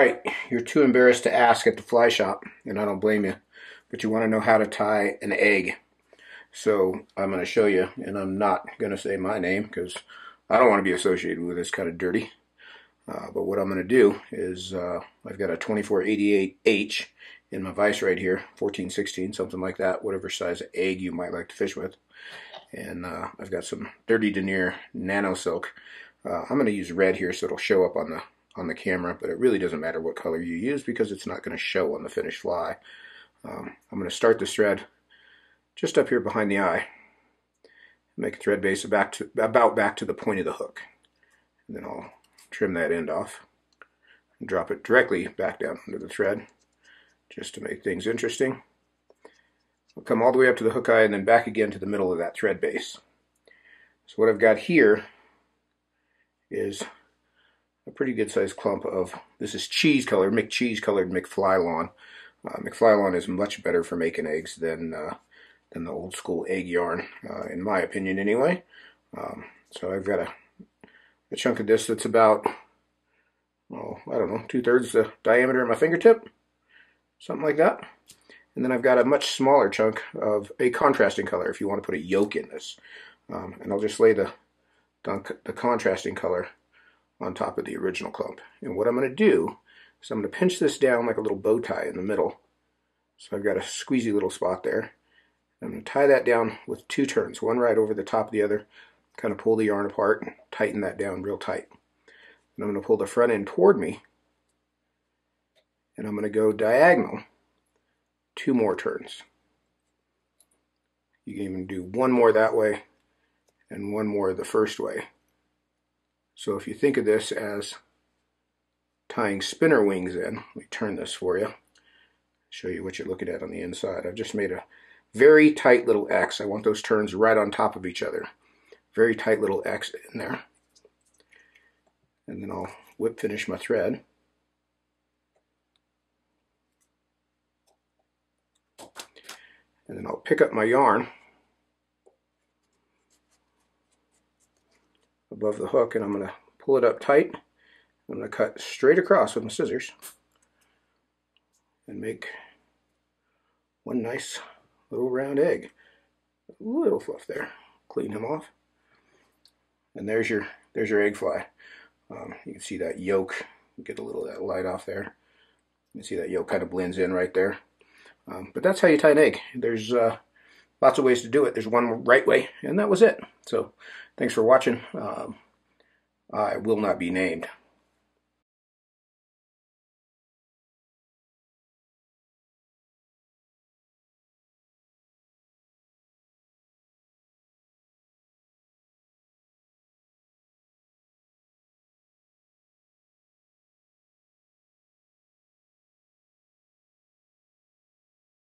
Alright, you're too embarrassed to ask at the fly shop, and I don't blame you, but you want to know how to tie an egg. So I'm going to show you, and I'm not going to say my name because I don't want to be associated with this kind of dirty. But what I'm going to do is I've got a 2488H in my vise right here, 1416, something like that, whatever size egg you might like to fish with. And I've got some dirty Denier Nano silk. I'm going to use red here so it'll show up on the camera, but it really doesn't matter what color you use because it's not going to show on the finished fly. I'm going to start this thread just up here behind the eye. Make a thread base about back to the point of the hook. And then I'll trim that end off and drop it directly back down into the thread just to make things interesting. I'll come all the way up to the hook eye and then back again to the middle of that thread base. So what I've got here is a pretty good sized clump of, this is cheese colored McFlyfoam. McFlyfoam is much better for making eggs than the old school egg yarn, in my opinion anyway. So I've got a chunk of this that's about, oh, I don't know, 2/3 the diameter of my fingertip, something like that. And then I've got a much smaller chunk of a contrasting color if you want to put a yolk in this. And I'll just lay the contrasting color on top of the original clump. And what I'm going to do is I'm going to pinch this down like a little bow tie in the middle. So I've got a squeezy little spot there. I'm going to tie that down with 2 turns, one right over the top of the other, kind of pull the yarn apart and tighten that down real tight. And I'm going to pull the front end toward me, and I'm going to go diagonal 2 more turns. You can even do 1 more that way and 1 more the first way. So if you think of this as tying spinner wings in, let me turn this for you, show you what you're looking at on the inside. I've just made a very tight little X. I want those turns right on top of each other. Very tight little X in there. And then I'll whip finish my thread. And then I'll pick up my yarn above the hook, and I'm going to pull it up tight. I'm going to cut straight across with my scissors and make one nice little round egg. A little fluff there. Clean him off. And there's your egg fly. You can see that yolk. Get a little of that light off there. You can see that yolk kind of blends in right there. But that's how you tie an egg. There's lots of ways to do it. There's one right way, and that was it. So thanks for watching. I will not be named.